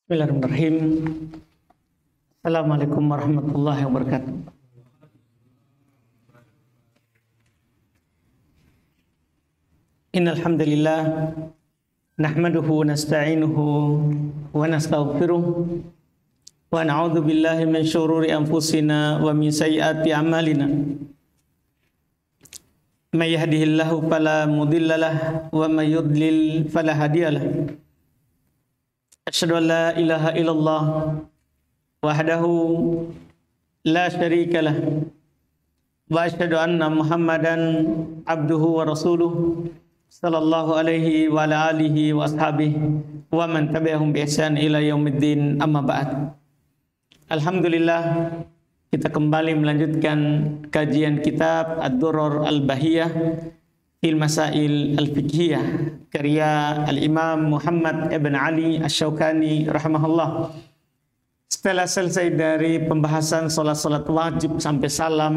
Bismillahirrahmanirrahim. Assalamualaikum warahmatullahi wabarakatuh. Innal hamdalillah nahmaduhu wa nasta'inuhu wa nastaghfiruh wa na'udzu billahi min syururi anfusina wa min sayyiati a'malina. May yahdihillahu fala mudhillalah wa may yudlil fala hadiyalah. Asyhadu an la ilaha illallah wahdahu la syarikalah wa asyhadu anna Muhammadan abduhu wa rasuluh sallallahu alaihi wa ala alihi wa ashabihi wa man tabi'ahum bi ihsan ila yaumiddin, amma ba'd. Alhamdulillah, kita kembali melanjutkan kajian kitab Ad-Durar Al-Bahiyah fil Masail Al-Fiqhiyah karya Al-Imam Muhammad ibn Ali Asy-Syaukani rahimahullah. Setelah selesai dari pembahasan salat-salat wajib sampai salam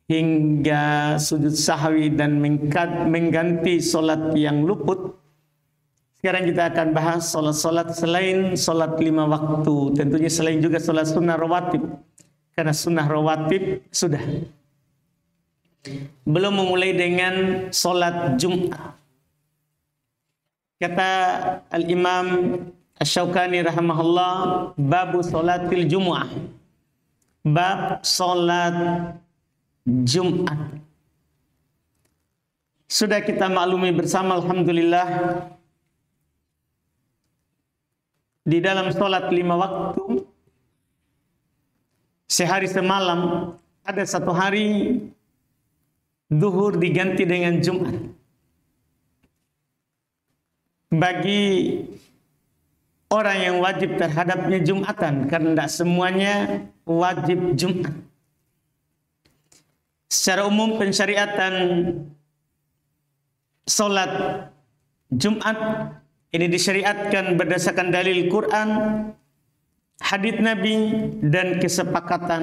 hingga sujud sahwi dan mengganti salat yang luput, sekarang kita akan bahas salat-salat selain salat 5 waktu, tentunya selain juga salat sunnah rawatib, karena sunnah rawatib sudah. Belum memulai dengan salat Jumat. Kata Al-Imam Asy-Syaukani rahimahullah, babu salatil Jumu'ah. Bab salat Jumat. Sudah kita maklumi bersama, alhamdulillah, di dalam salat 5 waktu sehari semalam ada satu hari Zuhur diganti dengan Jumat. Bagi orang yang wajib terhadapnya Jumatan, karena tidak semuanya wajib Jumat. Secara umum pensyariatan salat Jumat ini disyariatkan berdasarkan dalil Quran, hadits Nabi, dan kesepakatan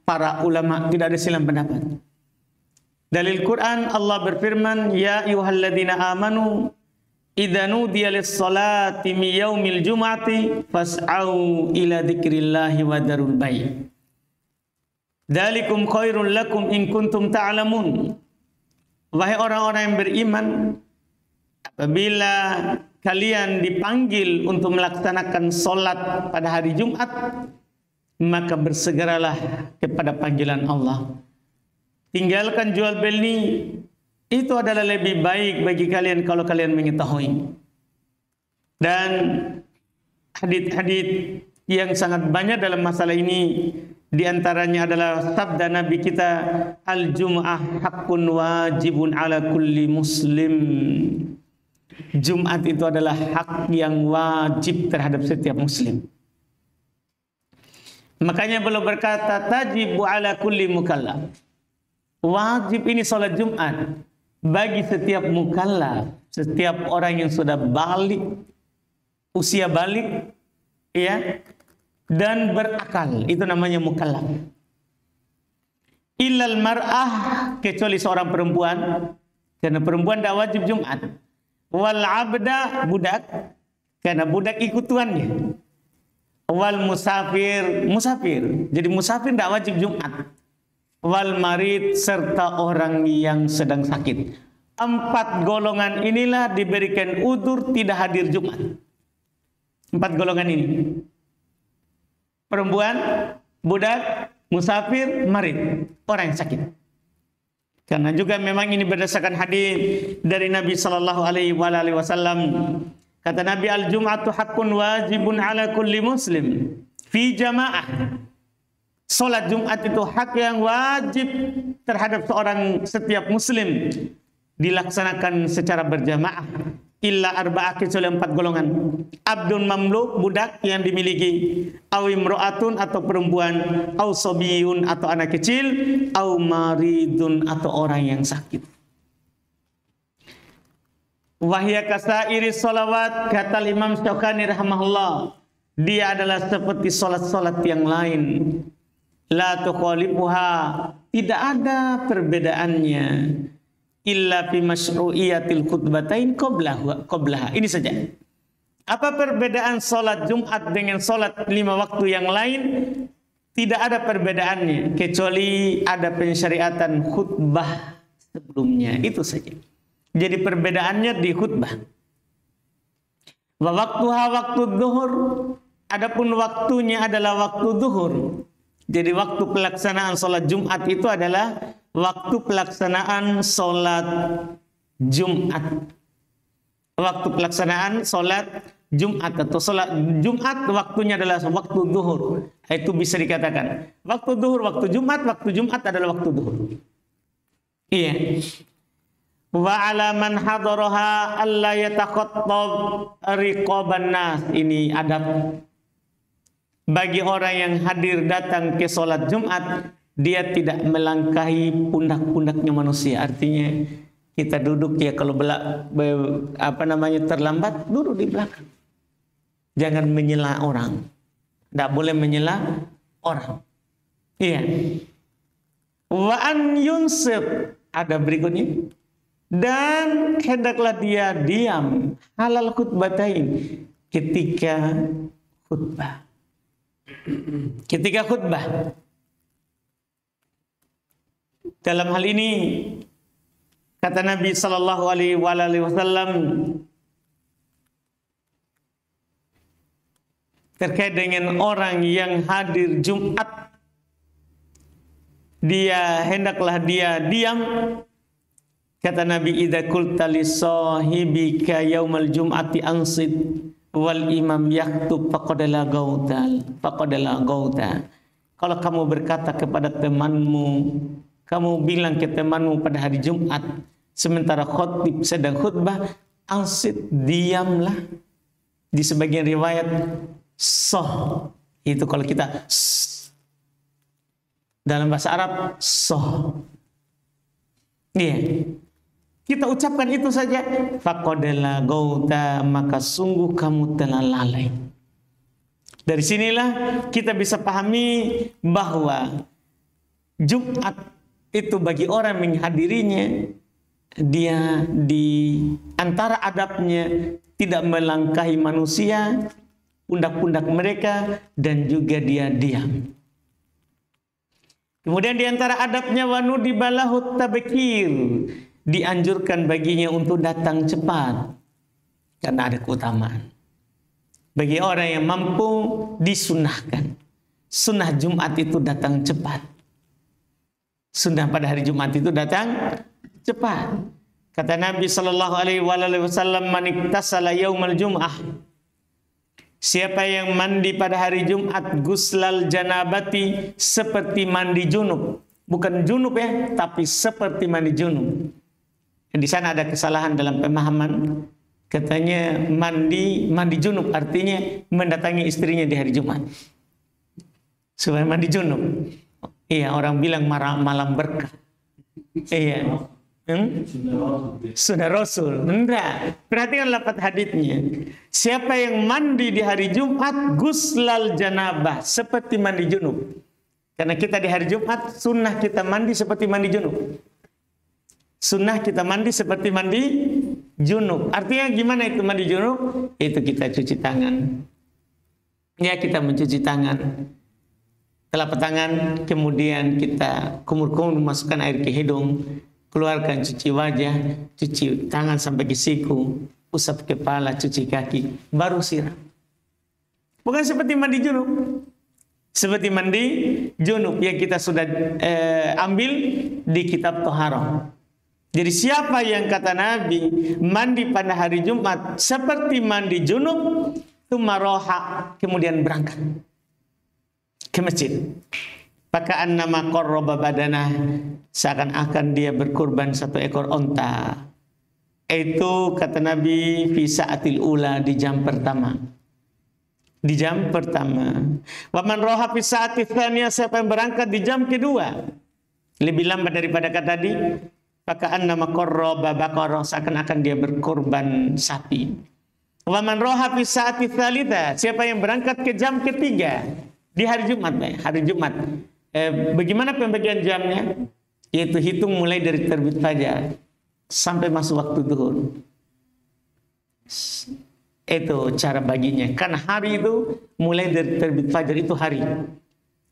para ulama. Tidak ada silang pendapat. Dalil Quran, Allah berfirman, ya ayyuhalladzina amanu idza nudiya lis-salati min yaumil jumu'ati fas'au ila dzikrillahi wa darul bai'. Dzalikum khairul lakum in kuntum ta'lamun. Wahai orang-orang yang beriman, apabila kalian dipanggil untuk melaksanakan salat pada hari Jumat, maka bersegeralah kepada panggilan Allah. Tinggalkan jual beli, itu adalah lebih baik bagi kalian kalau kalian mengetahui. Dan hadits yang sangat banyak dalam masalah ini, diantaranya adalah sabda Nabi kita, al-jum'ah haqqun wajibun ala kulli muslim. Jumat itu adalah hak yang wajib terhadap setiap muslim. Makanya beliau berkata, tajibu ala kulli mukallaf. Wajib ini salat Jumat bagi setiap mukallaf, setiap orang yang sudah balik, usia balik, ya, dan berakal, itu namanya mukallaf. Illal mar'ah, kecuali seorang perempuan, karena perempuan tidak wajib Jumat. Wal abda, budak, karena budak ikut tuannya. Wal musafir, musafir, jadi musafir tidak wajib Jumat. Wal marid, serta orang yang sedang sakit. 4 golongan inilah diberikan udzur tidak hadir Jumat. 4 golongan ini: perempuan, budak, musafir, marid, orang yang sakit. Karena juga memang ini berdasarkan hadis dari Nabi sallallahu alaihi wasallam. Kata Nabi, al-jum'atu haqqun wajibun ala kulli muslim fi jamaah. Salat Jumat itu hak yang wajib terhadap setiap muslim, dilaksanakan secara berjamaah. Illa arba'ah, kecuali 4 golongan. Abdun mamluk, budak yang dimiliki. Aw imro'atun, atau perempuan. Aw sobiyun, atau anak kecil. Aw maridun, atau orang yang sakit. Wahya kasairi sholawat, kata Imam Syaukani rahimahullah, dia adalah seperti salat-salat yang lain. La tukhalifuha, tidak ada perbedaannya. Illa fi masyru'iyatil khutbatain qablaha. Ini saja. Apa perbedaan sholat Jumat dengan sholat 5 waktu yang lain? Tidak ada perbedaannya, kecuali ada pensyariatan khutbah sebelumnya. Itu saja. Jadi perbedaannya di khutbah. Wa waktuha waktu zuhur. Adapun waktunya adalah waktu zuhur. Jadi waktu pelaksanaan sholat Jumat itu adalah waktu pelaksanaan sholat Jumat. Waktu pelaksanaan sholat Jumat atau sholat Jumat waktunya adalah waktu zuhur. Itu bisa dikatakan waktu zuhur, waktu Jumat adalah waktu zuhur. Iya. Wa ala man hadaraha alla yatakhattab riqaban nas. Ini adab bagi orang yang hadir datang ke sholat Jumat, dia tidak melangkahi pundak-pundaknya manusia. Artinya kita duduk ya, kalau terlambat, duduk di belakang. Jangan menyela orang. Tidak boleh menyela orang. Iya. Wa an yunsib. Ada berikutnya. Dan hendaklah dia diam halal khutbatain ketika khutbah. Ketika khutbah. Dalam hal ini kata Nabi sallallahu alaihi wasallam terkait dengan orang yang hadir Jumat, hendaklah dia diam. Kata Nabi, idza qulta li sahibika yaumal jum'ati ansit wal imam yaktub faqad lagauta. Kalau kamu berkata kepada temanmu, kamu bilang ke temanmu pada hari Jumat sementara khatib sedang khutbah, ansit, diamlah. Di sebagian riwayat soh, itu kalau kita dalam bahasa Arab soh. Iya. Kita ucapkan itu saja, faqad lagauta, maka sungguh kamu telah lalai. Dari sinilah kita bisa pahami bahwa Jumat itu bagi orang menghadirinya, dia di antara adabnya tidak melangkahi manusia, pundak-pundak mereka, dan juga dia diam. Kemudian di antara adabnya wanudi balahut tabkir, dianjurkan baginya untuk datang cepat karena ada keutamaan. Bagi orang yang mampu disunahkan. Sunnah Jumat itu datang cepat. Sunnah pada hari Jumat itu datang cepat. Kata Nabi sallallahu alaihi wasallam, man iktasala yaumal jum'ah. Siapa yang mandi pada hari Jumat guslal janabati, seperti mandi junub. Bukan junub ya, tapi seperti mandi junub. Di sana ada kesalahan dalam pemahaman. Katanya mandi junub artinya mendatangi istrinya di hari Jumat. Supaya mandi junub. Iya, orang bilang malam berkah. Iya. Sunnah Rasul. Enggak. Perhatikan lafaz haditsnya. Siapa yang mandi di hari Jumat guslal janabah, seperti mandi junub. Karena kita di hari Jumat sunnah kita mandi seperti mandi junub. Sunnah kita mandi seperti mandi junub. Artinya gimana itu mandi junub? Itu kita cuci tangan. Ya, kita mencuci tangan. Telapak tangan, kemudian kita kumur-kumur masukkan air ke hidung, keluarkan, cuci wajah, cuci tangan sampai ke siku, usap kepala, cuci kaki, baru siram. Bukan seperti mandi junub. Seperti mandi junub yang kita sudah ambil di kitab Thaharah. Jadi siapa yang kata Nabi mandi pada hari Jumat seperti mandi junub, tumaroha, kemudian berangkat ke masjid. Maka annama qarraba badanah, seakan-akan dia berkurban satu ekor onta. Itu kata Nabi fi sa'atil ula, di jam pertama. Di jam pertama. Wa man roha fi sa'atil tsaniyah, siapa yang berangkat di jam kedua, lebih lambat daripada kata tadi, maka annama qarraba baqarah, seakan-akan dia berkorban sapi. Wa man roha fi sa'atil tsalitsah, siapa yang berangkat ke jam ketiga di hari Jumat, hari Jumat. Bagaimana pembagian jamnya? Yaitu hitung mulai dari terbit fajar sampai masuk waktu zuhur. Itu cara baginya. Karena hari itu mulai dari terbit fajar itu hari.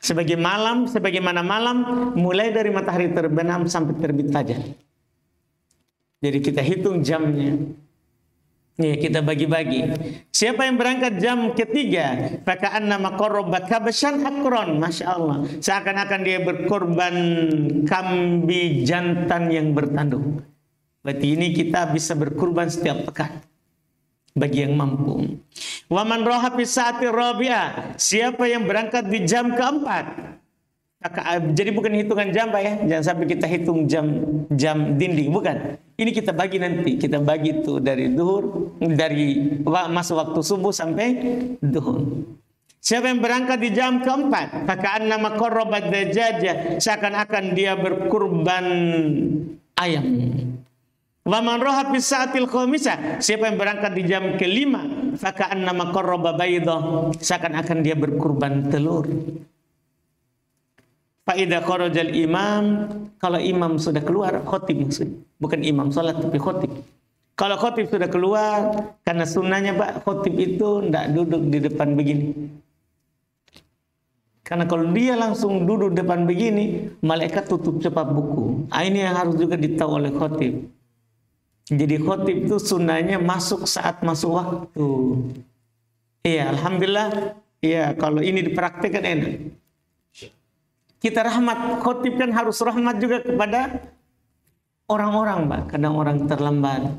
Sebagaimana malam mulai dari matahari terbenam sampai terbit fajar. Jadi kita hitung jamnya. Nih kita bagi-bagi. Siapa yang berangkat jam ketiga, faka'annama qarraba kabshan akron, masya Allah. Seakan-akan dia berkorban kambing jantan yang bertanduk. Berarti ini kita bisa berkurban setiap pekan bagi yang mampu. Wa man raha fi sa'ati rabi'ah, siapa yang berangkat di jam keempat. Jadi bukan hitungan jam Pak ya, jangan sampai kita hitung jam dinding, bukan. Ini kita bagi nanti, kita bagi itu dari duhur, dari masa waktu subuh sampai duhur. Siapa yang berangkat di jam keempat, faka'annama qarraba dajaja, seakan-akan dia berkurban ayam. Wa man raha fi sa'atil khamisah, siapa yang berangkat di jam kelima, faka'annama qarraba baydah, seakan-akan dia berkurban telur. Fa'idha kharajal imam, kalau imam sudah keluar, khotib maksudnya. Bukan imam salat tapi khotib. Kalau khotib sudah keluar, karena sunnahnya Pak, khotib itu tidak duduk di depan begini. Karena kalau dia langsung duduk depan begini, malaikat tutup cepat buku. Ini yang harus juga ditahu oleh khotib. Jadi khotib itu sunnahnya masuk saat masuk waktu. Iya, alhamdulillah. Iya, kalau ini dipraktikkan enak. Kita rahmat, khotib kan harus rahmat juga kepada orang-orang, Pak. Kadang orang terlambat.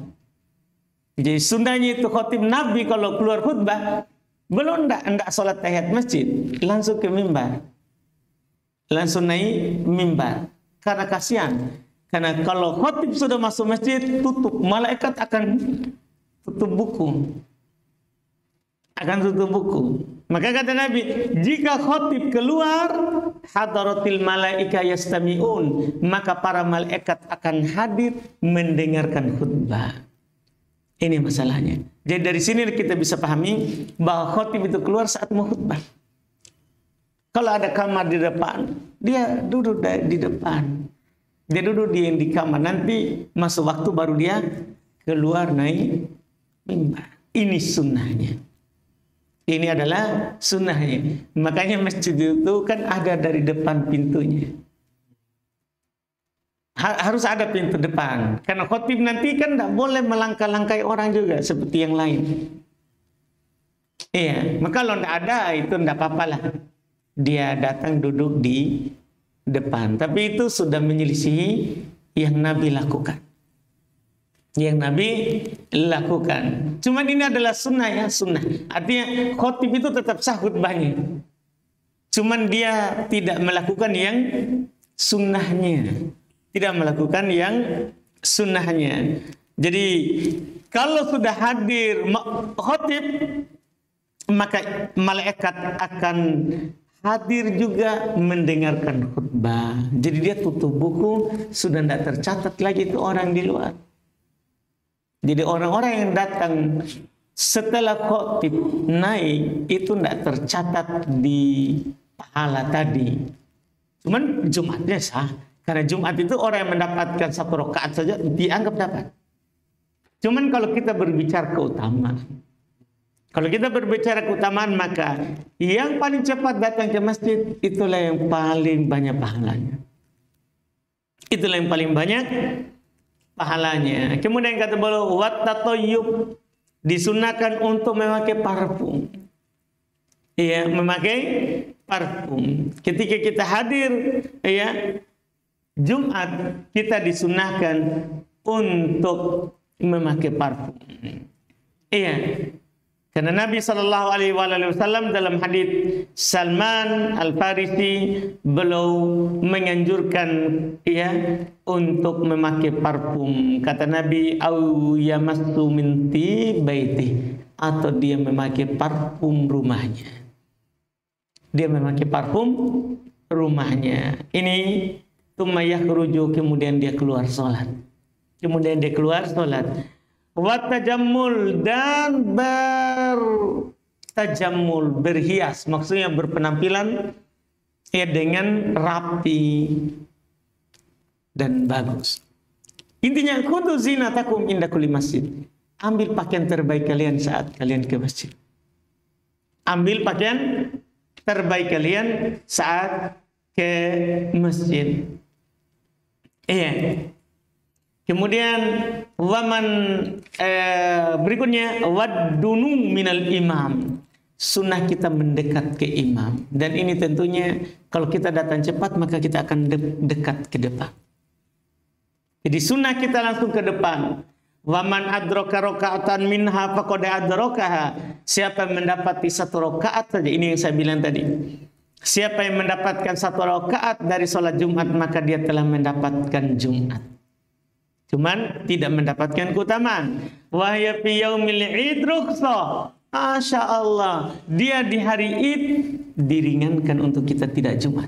Jadi sunnahnya itu khotib Nabi kalau keluar khutbah, belum enggak sholat tahiyat masjid, langsung ke mimbar. Langsung naik mimbar. Karena kasihan. Karena kalau khotib sudah masuk masjid, tutup. Malaikat akan tutup buku. Akan tutup buku. Maka kata Nabi, jika khotib keluar, hadaratil malaika yastami'un, maka para malaikat akan hadir mendengarkan khutbah. Ini masalahnya. Jadi dari sini kita bisa pahami bahwa khotib itu keluar saat mau khutbah. Kalau ada kamar di depan, dia duduk di depan. Dia duduk di kamar. Nanti masuk waktu baru dia keluar naik mimbar. Ini sunnahnya. Ini adalah sunnahnya. Makanya masjid itu kan ada dari depan pintunya. Harus ada pintu depan. Karena khotib nanti kan tidak boleh melangkah-langkai orang juga seperti yang lain. Iya. Maka kalau tidak ada itu tidak apa-apa lah. Dia datang duduk di depan. Tapi itu sudah menyelisihi yang Nabi lakukan. Yang Nabi lakukan. Cuman ini adalah sunnah ya, sunnah. Artinya khotib itu tetap sah khutbahnya. Cuman dia tidak melakukan yang sunnahnya. Tidak melakukan yang sunnahnya. Jadi kalau sudah hadir khotib, maka malaikat akan hadir juga mendengarkan khutbah. Jadi dia tutup buku, sudah tidak tercatat lagi itu orang di luar. Jadi orang-orang yang datang setelah khotib naik itu tidak tercatat di pahala tadi. Cuman Jumatnya sah. Karena Jumat itu orang yang mendapatkan 1 rakaat saja dianggap dapat. Cuman kalau kita berbicara keutamaan. Kalau kita berbicara keutamaan maka yang paling cepat datang ke masjid itulah yang paling banyak pahalanya. Itulah yang paling banyak pahalanya. Kemudian kata beliau wattatayyub, disunahkan untuk memakai parfum. Iya, memakai parfum. Ketika kita hadir ya Jumat, kita disunahkan untuk memakai parfum. Iya. Karena Nabi SAW dalam hadits Salman Al-Farisi beliau menganjurkan ya untuk memakai parfum. Kata Nabi, au yamassu min baiti, atau dia memakai parfum rumahnya. Dia memakai parfum rumahnya. Ini tsumma yakhruju, kemudian dia keluar salat. Kemudian dia keluar salat. Watajammul, dan bertajammul, berhias, maksudnya berpenampilan ya dengan rapi dan bagus. Intinya khudhu zinatakum inda kulli masjid. ambil pakaian terbaik kalian saat kalian ke masjid. Ambil pakaian terbaik kalian saat ke masjid. Iya. Kemudian waman berikutnya wadunu minal imam. Sunnah kita mendekat ke imam, dan ini tentunya kalau kita datang cepat maka kita akan dekat ke depan. Jadi sunnah kita langsung ke depan. Waman adraka rakaatan minha faqad adrakaha. Siapa yang mendapati satu rakaat saja, ini yang saya bilang tadi. Siapa yang mendapatkan satu rakaat dari sholat Jumat maka dia telah mendapatkan Jumat. Cuman tidak mendapatkan keutamaan. Wahya fi yaumil id rukhsah. Masya Allah, dia di hari Id diringankan untuk kita tidak Jumat.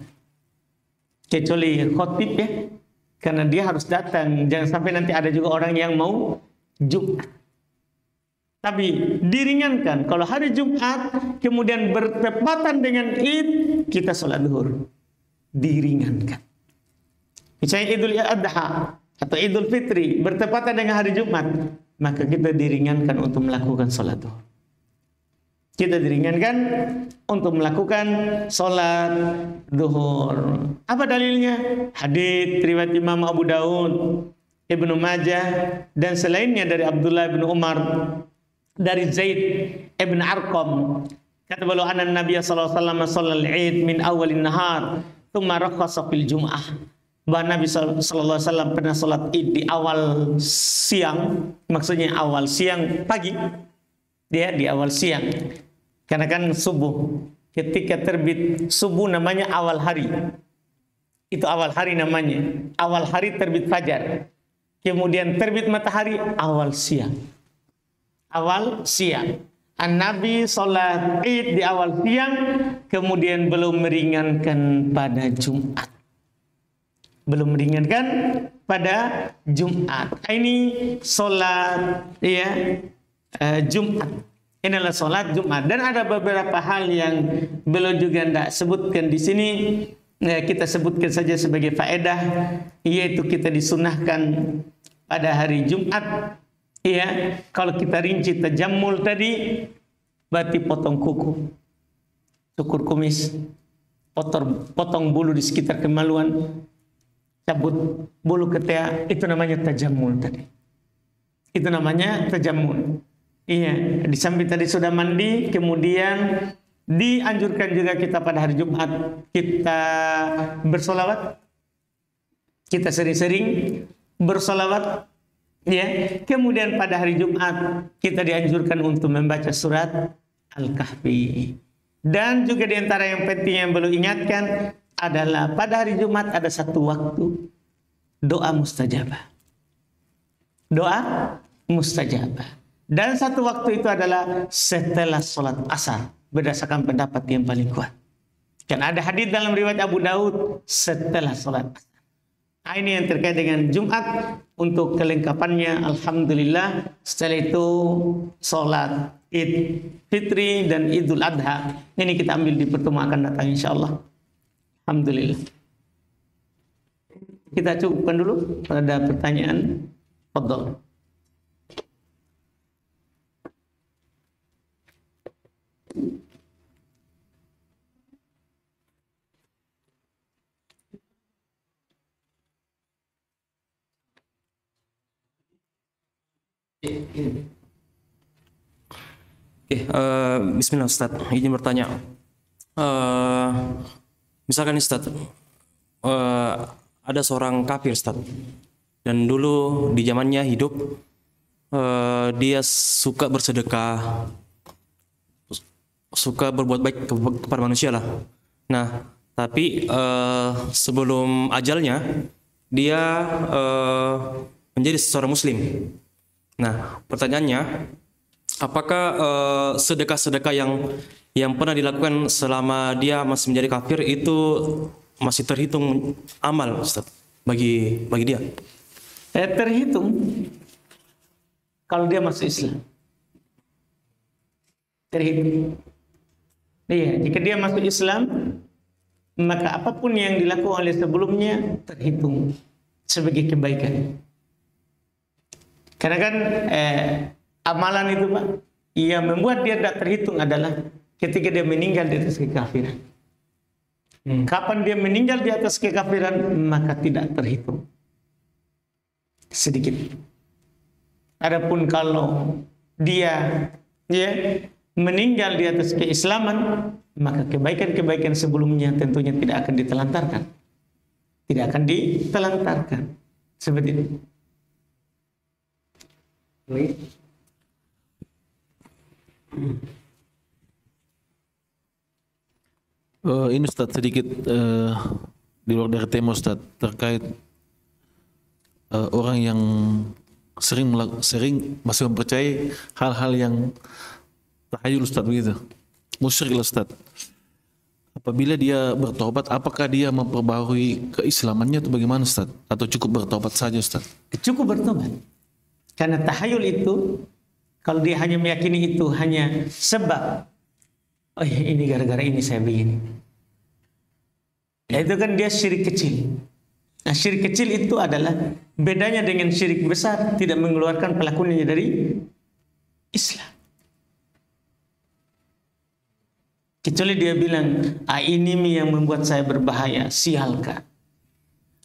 Kecuali khotib ya, karena dia harus datang. Jangan sampai nanti ada juga orang yang mau Jumat. Tapi diringankan. Kalau hari Jumat kemudian bertepatan dengan Id, kita sholat zuhur. Diringankan. Misalnya Idul Adha atau Idul Fitri bertepatan dengan hari Jumat, maka kita diringankan untuk melakukan sholat zuhur. Kita diringankan untuk melakukan sholat zuhur. Apa dalilnya? Hadits riwayat Imam Abu Daud, Ibnu Majah, dan selainnya dari Abdullah bin Umar, dari Zaid ibn Arqam. Kata beliau, anna Nabi sallallahu alaihi wasallam shallal Id min awalin nahar, tsumma rakhasa fil Jum'ah. Bahwa Nabi sallallahu alaihi wasallam pernah salat Id di awal siang, maksudnya awal siang pagi. Dia di awal siang. Karena kan subuh. Ketika terbit subuh namanya awal hari. Itu awal hari namanya. Awal hari terbit fajar. Kemudian terbit matahari awal siang. Awal siang. An-Nabi sholat Id di awal siang, kemudian belum meringankan pada Jumat. Belum meringankan pada Jumat. Ini sholat ya Jumat. Inilah sholat Jumat. Dan ada beberapa hal yang beliau juga tidak sebutkan di sini. Kita sebutkan saja sebagai faedah, yaitu kita disunahkan pada hari Jumat. Ya, kalau kita rinci tajammul tadi, berarti potong kuku, cukur kumis, potong bulu di sekitar kemaluan, cabut bulu ketiak, itu namanya tajammul tadi. Itu namanya tajammul. Iya, di samping tadi sudah mandi, kemudian dianjurkan juga kita pada hari Jumat kita bersolawat, kita sering-sering bersolawat, ya. Kemudian pada hari Jumat kita dianjurkan untuk membaca surat Al-Kahfi. Dan juga di antara yang penting yang perlu ingatkan adalah pada hari Jumat ada satu waktu doa mustajabah. Doa mustajabah. Dan satu waktu itu adalah setelah sholat asar, berdasarkan pendapat yang paling kuat. Karena ada hadis dalam riwayat Abu Daud setelah sholat asar. Nah, ini yang terkait dengan Jumat. Untuk kelengkapannya, alhamdulillah, setelah itu sholat Id Fitri dan Idul Adha. Ini kita ambil di pertemuan akan datang insyaallah. Alhamdulillah. Kita cukupkan dulu pada pertanyaan. Fadhol. Bismillah Ustaz, izin bertanya. Misalkan Ustaz, ada seorang kafir Ustaz, dan dulu di zamannya hidup, dia suka bersedekah, suka berbuat baik kepada manusia lah. Nah, tapi sebelum ajalnya dia menjadi seorang Muslim. Nah, pertanyaannya, apakah sedekah-sedekah yang pernah dilakukan selama dia masih menjadi kafir itu masih terhitung amal, Ustaz, bagi dia? Terhitung kalau dia masuk Islam. Terhitung. Iya, jika dia masuk Islam, maka apapun yang dilakukan oleh sebelumnya terhitung sebagai kebaikan. Karena kan Amalan itu Pak, yang membuat dia tidak terhitung adalah ketika dia meninggal di atas kekafiran. Kapan dia meninggal di atas kekafiran, maka tidak terhitung sedikit. Adapun kalau dia meninggal di atas keislaman, maka kebaikan-kebaikan sebelumnya tentunya tidak akan ditelantarkan. Tidak akan ditelantarkan. Seperti itu. Ini Ustaz sedikit di luar dari tema Ustaz terkait orang yang sering masih mempercayai hal-hal yang tahayul Ustaz begitu. Musyrik Ustaz. Apabila dia bertobat, apakah dia memperbaharui keislamannya atau bagaimana Ustaz? Atau cukup bertobat saja Ustaz? Cukup bertobat. Karena tahayul itu, kalau dia hanya meyakini itu hanya sebab, oh ya ini gara-gara ini saya begini. Ya, itu kan dia syirik kecil. Nah, syirik kecil itu adalah bedanya dengan syirik besar, tidak mengeluarkan pelakunya dari Islam. Kecuali dia bilang, ini yang membuat saya berbahaya, sialkan.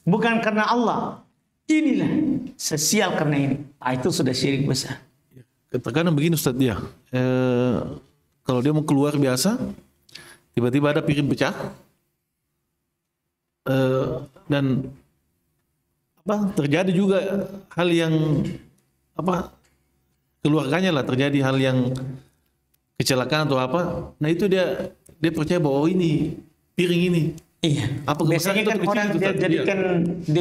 Bukan karena Allah, inilah sesial karena ini. Itu sudah syirik besar. Terkadang begini Ustaz dia, kalau dia mau keluar biasa, tiba-tiba ada piring pecah, dan terjadi juga hal yang keluarganya lah terjadi hal yang kecelakaan atau apa. Nah itu dia percaya bahwa ini piring ini. Iya. Biasanya kan orang dia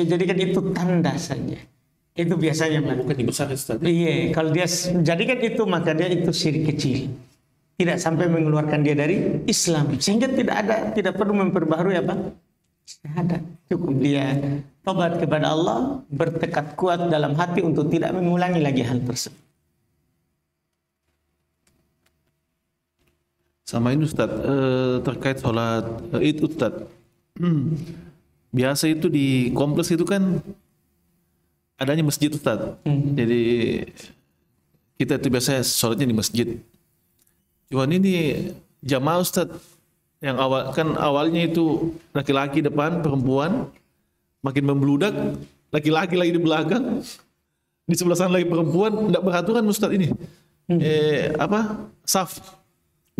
jadikan itu tanda saja. Itu biasanya Pak. Bukan dibesar Ustaz. Iya, kalau dia jadikan itu maka dia itu syirik kecil. Tidak sampai mengeluarkan dia dari Islam. Sehingga tidak perlu memperbaharui apa? Syahadat. Cukup dia tobat kepada Allah, bertekad kuat dalam hati untuk tidak mengulangi lagi hal tersebut. Sama ini Ustaz, terkait sholat Id Ustaz. Biasa itu di kompleks itu kan adanya masjid Ustaz. Jadi kita itu biasanya sholatnya di masjid. Cuman ini jamaah Ustaz yang awalnya itu laki-laki depan, perempuan makin membludak, laki-laki lagi di belakang, di sebelah sana lagi perempuan, tidak beraturan Ustaz ini. Saf.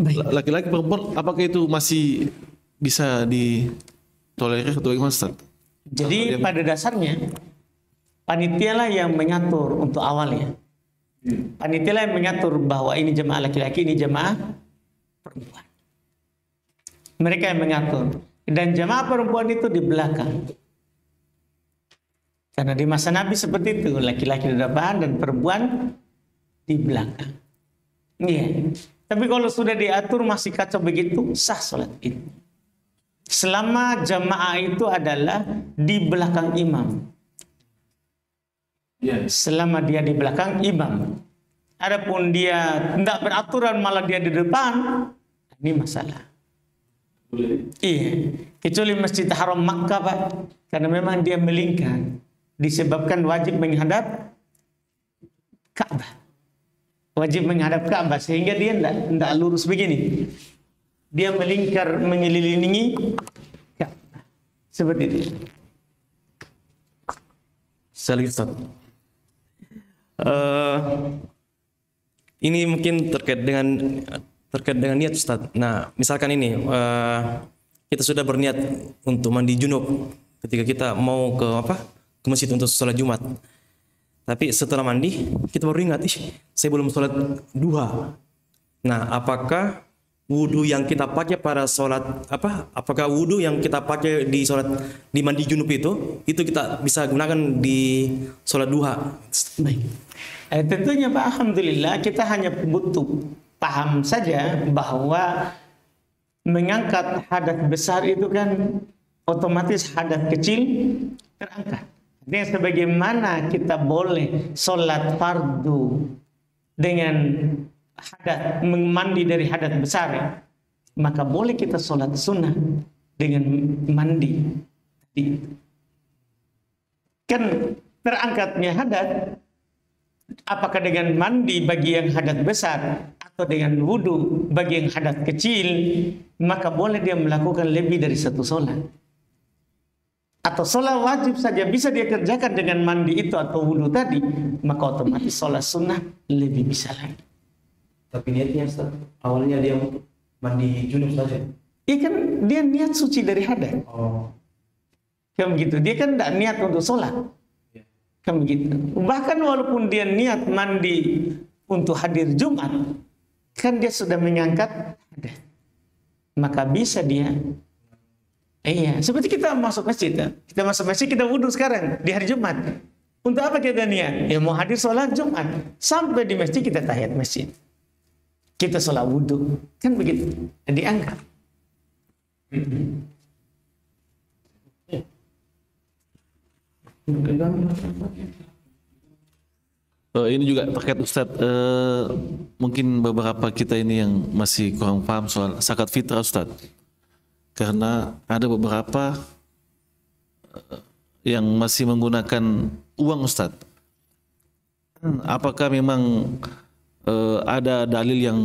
Laki-laki perempuan, apakah itu masih bisa ditolerir atau bagaimana Ustaz? Jadi pada dasarnya panitialah yang mengatur untuk awalnya. Panitialah yang mengatur bahwa ini jemaah laki-laki, ini jemaah perempuan. Mereka yang mengatur. Dan jemaah perempuan itu di belakang. Karena di masa Nabi seperti itu, laki-laki di depan dan perempuan di belakang. Iya. Tapi kalau sudah diatur masih kacau begitu, sah sholat Id. Selama jamaah itu adalah di belakang imam. Selama dia di belakang imam. Adapun dia tidak beraturan malah dia di depan, ini masalah. Iya. Kecuali Masjid Haram Makkah Pak, karena memang dia melingkar, disebabkan wajib menghadap Ka'bah. Wajib menghadap Ka'bah sehingga dia tidak lurus begini. Dia melingkar mengelilingi Ka'bah. Seperti itu. Sekali Ustaz. Ini mungkin terkait dengan niat Ustaz. Nah, misalkan ini kita sudah berniat untuk mandi junub ketika kita mau ke masjid untuk sholat Jumat. Tapi setelah mandi, kita baru ingat, saya belum sholat duha. Nah, apakah wudhu yang kita pakai pada sholat, apakah wudhu yang kita pakai di sholat, di mandi junub itu kita bisa gunakan di sholat duha? Baik. Tentunya Pak, Alhamdulillah kita hanya butuh paham saja bahwa mengangkat hadas besar itu kan otomatis hadas kecil terangkat. Dengan sebagaimana kita boleh sholat fardu dengan hadas, mandi dari hadas besar, maka boleh kita sholat sunnah dengan mandi. Kan terangkatnya hadas apakah dengan mandi bagi yang hadat besar atau dengan wudhu bagi yang hadat kecil, maka boleh dia melakukan lebih dari satu sholat. Atau sholat wajib saja bisa dia kerjakan dengan mandi itu atau wudhu tadi, maka otomatis sholat sunnah lebih bisa lagi. Tapi niatnya Ustaz, awalnya dia mandi junub saja. Iya kan dia niat suci dari hadat. Oh. Kan begitu. Dia kan tidak niat untuk sholat. Kan begitu. Bahkan walaupun dia niat mandi untuk hadir Jumat, kan dia sudah mengangkat hadat. Maka bisa dia. Iya, seperti kita masuk masjid. Ya. Kita masuk masjid, kita wudhu sekarang di hari Jumat. Untuk apa kita niat? Ya mau hadir sholat Jumat. Sampai di masjid kita tahiyat masjid. Kita sholat wudhu. Kan begitu. Diangkat. Ini juga terkait Ustadz, mungkin beberapa kita ini yang masih kurang paham soal zakat fitrah Ustadz. Karena ada beberapa yang masih menggunakan uang Ustadz. Apakah memang ada dalil yang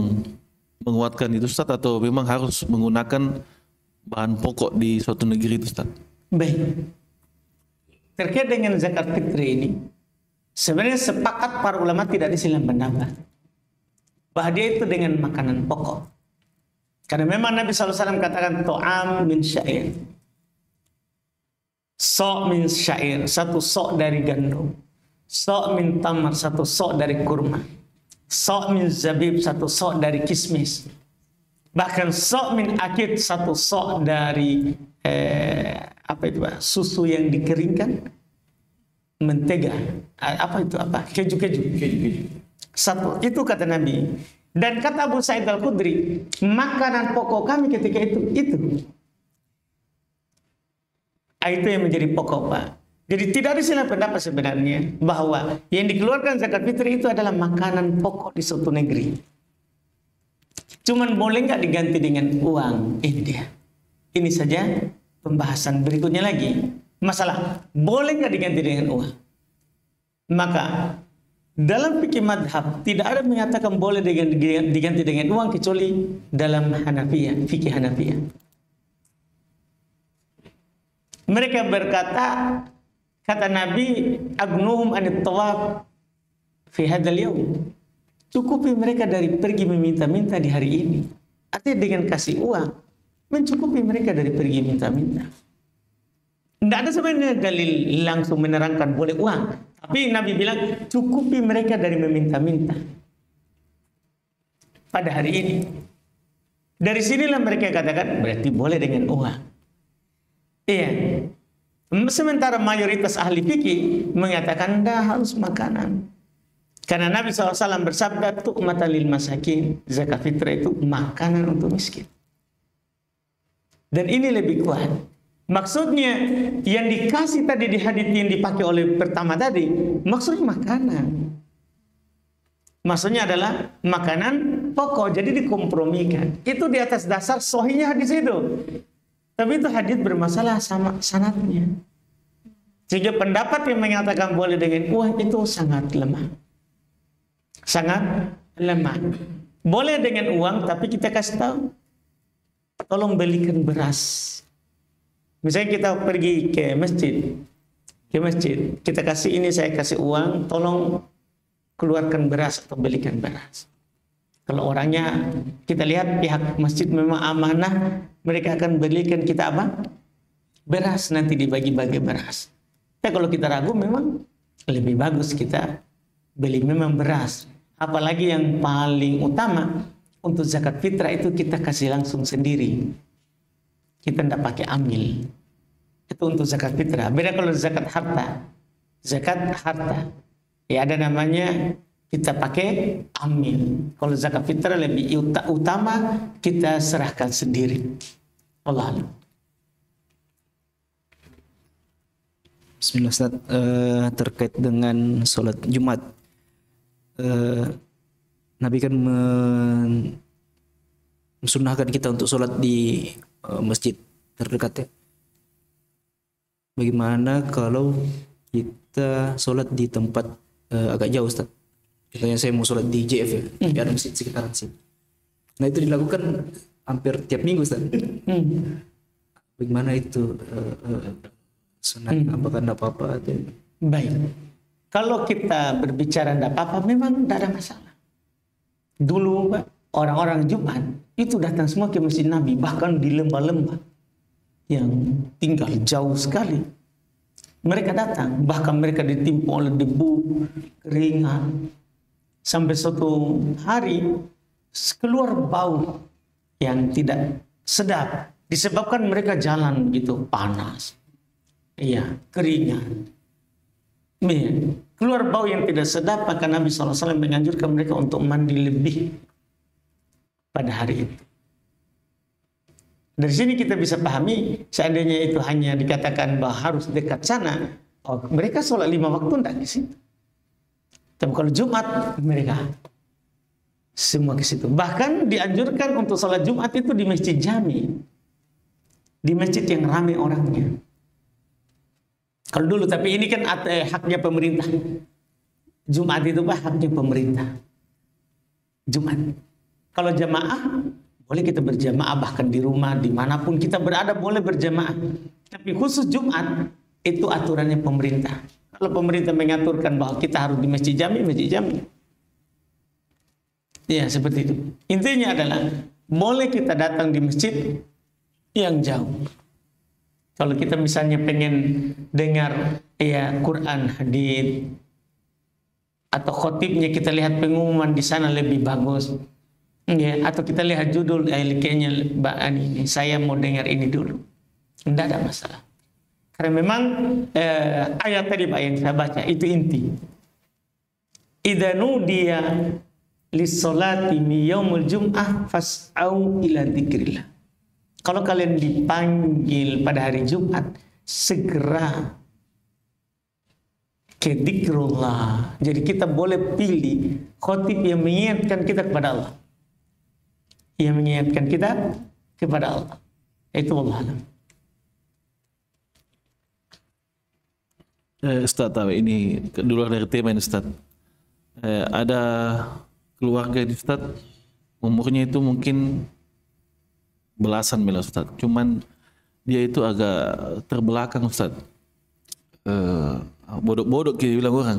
menguatkan itu Ustadz, atau memang harus menggunakan bahan pokok di suatu negeri itu Ustadz? Baik. Terkait dengan zakat fitri ini, sebenarnya sepakat para ulama tidak disilang pendapat bahwa dia itu dengan makanan pokok. Karena memang Nabi SAW katakan to'am min syair, so' min syair, satu sok dari gandum, so' min tamar, satu sok dari kurma, so' min zabib, satu sok dari kismis, bahkan so' min akid, satu sok dari susu yang dikeringkan, mentega, keju. Satu, itu kata Nabi. Dan kata Abu Sa'id Al-Khudri, makanan pokok kami ketika itu. Itu yang menjadi pokok, Pak. Jadi tidak ada silang pendapat sebenarnya bahwa yang dikeluarkan zakat fitri itu adalah makanan pokok di suatu negeri. Cuman boleh nggak diganti dengan uang? Ini dia. Ini saja pembahasan berikutnya lagi. Masalah boleh nggak diganti dengan uang? Maka dalam fikih madhab tidak ada mengatakan boleh diganti dengan uang kecuali dalam Hanafiyah, fikih Hanafiyah. Mereka berkata, kata Nabi, agnuhum anit tawaf fi hadzal yaum. Cukupi mereka dari pergi meminta-minta di hari ini. Artinya dengan kasih uang mencukupi mereka dari pergi minta-minta. Tidak ada sebenarnya dalil langsung menerangkan boleh uang. Tapi Nabi bilang cukupi mereka dari meminta-minta pada hari ini. Dari sinilah mereka katakan berarti boleh dengan uang. Iya. Sementara mayoritas ahli fikih mengatakan dah harus makanan. Karena Nabi SAW bersabda tu'matan lil masakin, zakat fitrah itu makanan untuk miskin. Dan ini lebih kuat. Maksudnya yang dikasih tadi di hadits yang dipakai oleh pertama tadi, maksudnya makanan. Maksudnya adalah makanan pokok, jadi dikompromikan. Itu di atas dasar sahihnya hadis itu. Tapi itu hadis bermasalah sama sanadnya. Sehingga pendapat yang mengatakan boleh dengan uang itu sangat lemah. Sangat lemah. Boleh dengan uang, tapi kita kasih tahu, tolong belikan beras. Misalnya kita pergi ke masjid, kita kasih ini, saya kasih uang, tolong keluarkan beras atau belikan beras. Kalau orangnya kita lihat pihak masjid memang amanah, mereka akan belikan kita apa? Beras, nanti dibagi-bagi beras. Tapi kalau kita ragu memang lebih bagus kita beli memang beras. Apalagi yang paling utama untuk zakat fitrah itu kita kasih langsung sendiri. Kita tidak pakai amil. Itu untuk zakat fitrah. Beda kalau zakat harta. Zakat harta. Ya ada namanya kita pakai amil. Kalau zakat fitrah lebih utama kita serahkan sendiri. Allah. Bismillah Ustaz. Terkait dengan sholat Jumat. Nabi kan mensunnahkan kita untuk sholat di masjid terdekat ya. Bagaimana kalau kita sholat di tempat agak jauh Ustaz? Contohnya saya mau sholat di JF ya, di ada masjid sekitaran sini. Nah itu dilakukan hampir tiap minggu Ustaz. Bagaimana itu sunat? Apakah tidak apa-apa? Atau... Baik. Kalau kita berbicara tidak apa-apa, memang tidak ada masalah. Dulu Pak, orang-orang Jumat itu datang semua ke Masjid Nabi, bahkan di lembah-lembah yang tinggal jauh sekali. Mereka datang, bahkan mereka ditimpa oleh debu, keringat. Sampai suatu hari keluar bau yang tidak sedap. Disebabkan mereka jalan begitu panas. Iya, keringat. Iya. Keluar bau yang tidak sedap, maka Nabi SAW menganjurkan mereka untuk mandi lebih pada hari itu. Dari sini kita bisa pahami, seandainya itu hanya dikatakan bahwa harus dekat sana, mereka sholat 5 waktu tidak di situ. Tapi kalau Jumat mereka semua ke situ. Bahkan dianjurkan untuk sholat Jumat itu di masjid jami, di masjid yang ramai orangnya. Kalau dulu, tapi ini kan haknya pemerintah. Jumat itu Pak haknya pemerintah. Jumat. Kalau jamaah boleh kita berjamaah, bahkan di rumah dimanapun kita berada boleh berjamaah. Tapi khusus Jumat itu aturannya pemerintah. Kalau pemerintah mengaturkan bahwa kita harus di masjid jami, masjid jami. Ya seperti itu. Intinya adalah boleh kita datang di masjid yang jauh. Kalau kita misalnya pengen dengar ya Quran, hadis, atau khotibnya kita lihat pengumuman di sana lebih bagus. Ya, atau kita lihat judul kayaknya Mbak Ani ini, saya mau dengar ini dulu. Tidak ada masalah. Karena memang ayat tadi Pak yang saya baca itu inti. Idza nudiya lis-salati mi yaumil jum'ah fas'au ila dzikrillah. Kalau kalian dipanggil pada hari Jumat, segera ke dzikrullah. Jadi kita boleh pilih khotib yang mengingatkan kita kepada Allah. Yang mengingatkan kita kepada Allah. Itu Allah. Ustaz, ini dulu dari tema ini Ustaz. Ada keluarga ini Ustaz, umurnya itu mungkin belasan miliar Ustaz. Cuman dia itu agak terbelakang Ustaz. Bodoh-bodoh kita bilang orang.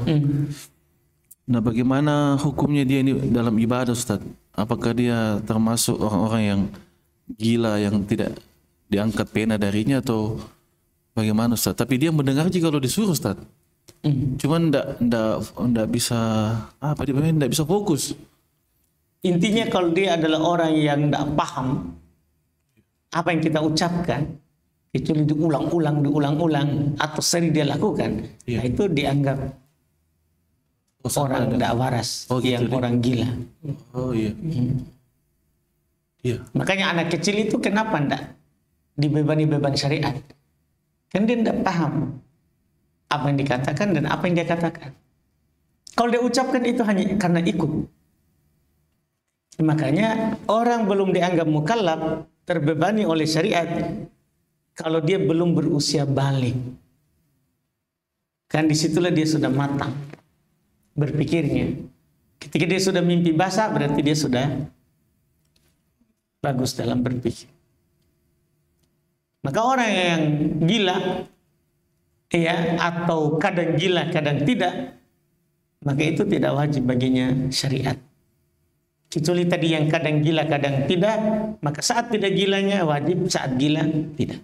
Nah bagaimana hukumnya dia ini dalam ibadah Ustaz? Apakah dia termasuk orang-orang yang gila yang tidak diangkat pena darinya atau bagaimana Ustaz? Tapi dia mendengar juga kalau disuruh Ustaz. Cuman enggak bisa enggak bisa fokus. Intinya kalau dia adalah orang yang enggak paham apa yang kita ucapkan, kecuali diulang-ulang atau sering dia lakukan, nah itu dianggap orang tidak waras, yang gitu, orang gila. Oh iya. Iya. Makanya anak kecil itu kenapa tidak dibebani beban syariat? Kan dia tidak paham apa yang dikatakan dan apa yang dia katakan. Kalau dia ucapkan itu hanya karena ikut. Makanya orang belum dianggap mukallaf, terbebani oleh syariat kalau dia belum berusia balik. Kan disitulah dia sudah matang berpikirnya. Ketika dia sudah mimpi basah, berarti dia sudah bagus dalam berpikir. Maka orang yang gila ya, atau kadang gila kadang tidak, maka itu tidak wajib baginya syariat. Kecuali tadi yang kadang gila kadang tidak, maka saat tidak gilanya wajib, saat gila tidak.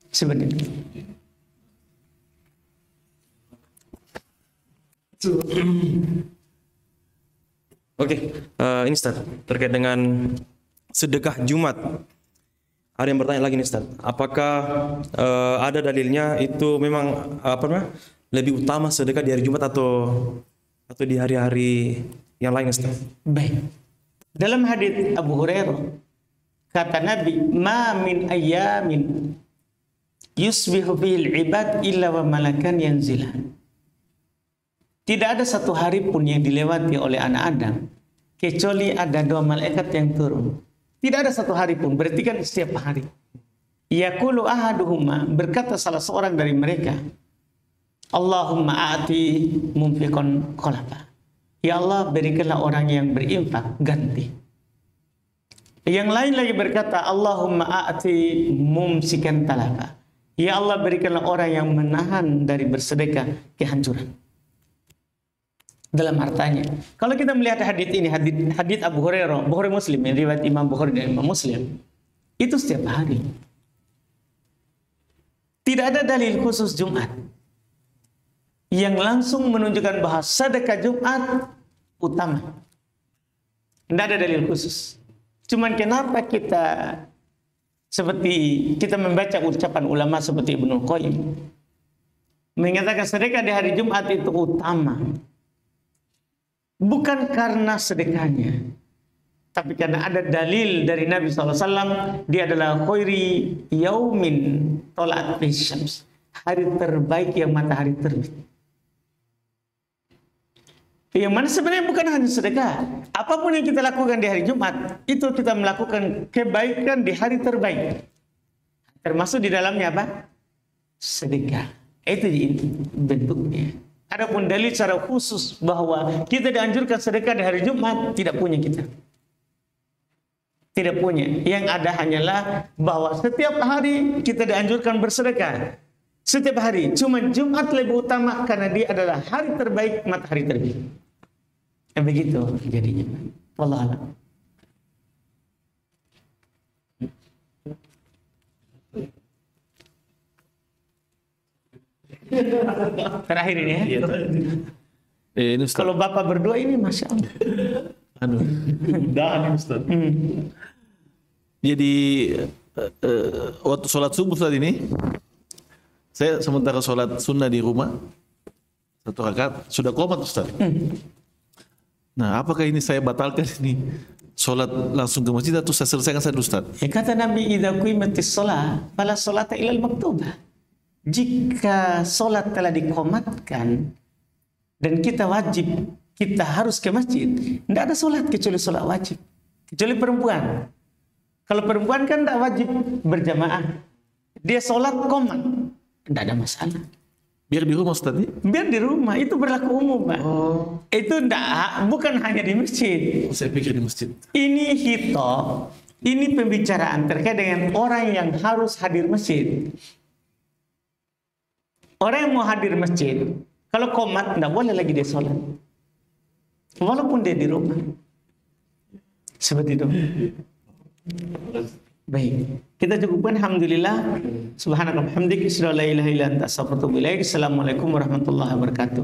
Seperti itu. Oke, ini Ustaz, terkait dengan sedekah Jumat. Ada yang bertanya lagi nih Ustaz, apakah ada dalilnya itu memang lebih utama sedekah di hari Jumat atau di hari-hari yang lain Ustaz? Baik. Dalam hadits Abu Hurairah kata Nabi, "Ma min ayyamin yusbihu fihil ibad illa wa malakan yanzilan." Tidak ada satu hari pun yang dilewati oleh anak Adam kecuali ada 2 malaikat yang turun. Tidak ada satu hari pun, berarti kan setiap hari. Yaqulu ahaduhuma, berkata salah seorang dari mereka, Allahumma a'ti mumfiqan khalafa. Ya Allah, berikanlah orang yang berinfak ganti. Yang lain lagi berkata, Allahumma a'ti mumsikan talafa. Ya Allah, berikanlah orang yang menahan dari bersedekah kehancuran. Dalam artanya, kalau kita melihat hadits ini, hadits Abu Hurairah, Bukhari Muslim, yang riwayat Imam Bukhari dan Imam Muslim, itu setiap hari. Tidak ada dalil khusus Jumat yang langsung menunjukkan bahwa sedekah Jumat utama. Tidak ada dalil khusus. Cuman kenapa kita seperti kita membaca ucapan ulama seperti Ibnu Qayyim mengatakan sedekah di hari Jumat itu utama. Bukan karena sedekahnya, tapi karena ada dalil dari Nabi SAW, dia adalah khairi yaumin tolat syams, hari terbaik yang matahari terbit. Yang mana sebenarnya bukan hanya sedekah. Apapun yang kita lakukan di hari Jumat, itu kita melakukan kebaikan di hari terbaik. Termasuk di dalamnya apa? Sedekah. Itu bentuknya. Adapun dalil secara khusus bahwa kita dianjurkan sedekah di hari Jumat, tidak punya kita. Tidak punya. Yang ada hanyalah bahwa setiap hari kita dianjurkan bersedekah. Setiap hari. Cuma Jumat lebih utama karena dia adalah hari terbaik matahari terbit. Begitu jadinya. Wallahu a'lam. Terakhir ini ya. Ini Ustaz. Kalau Bapak berdua ini Masya Allah. Aduh. Dah Ustaz. Jadi waktu sholat subuh tadi ini, saya sementara sholat sunnah di rumah, 1 rakaat sudah qomat Ustaz. Nah, apakah ini saya batalkan ini sholat langsung ke masjid atau saya selesaikan saja Ustaz? Ya, kata Nabi, idza qimatis shalah fala sholata ilal maktubah. Jika sholat telah dikomatkan dan kita wajib, kita harus ke masjid, tidak ada sholat kecuali sholat wajib, kecuali perempuan. Kalau perempuan kan tidak wajib berjamaah, dia sholat komat, tidak ada masalah. Biar di rumah Ustaz ini? Biar di rumah, itu berlaku umum Pak. Itu bukan hanya di masjid. Saya pikir di masjid. Ini hito, ini pembicaraan terkait dengan orang yang harus hadir masjid. Orang yang mau hadir masjid, kalau komat, tidak boleh lagi dia sholat. Walaupun dia di rumah. Seperti itu. Baik. Kita cukupkan. Alhamdulillah. Subhanallah. Hamdik. Assalamualaikum warahmatullahi wabarakatuh.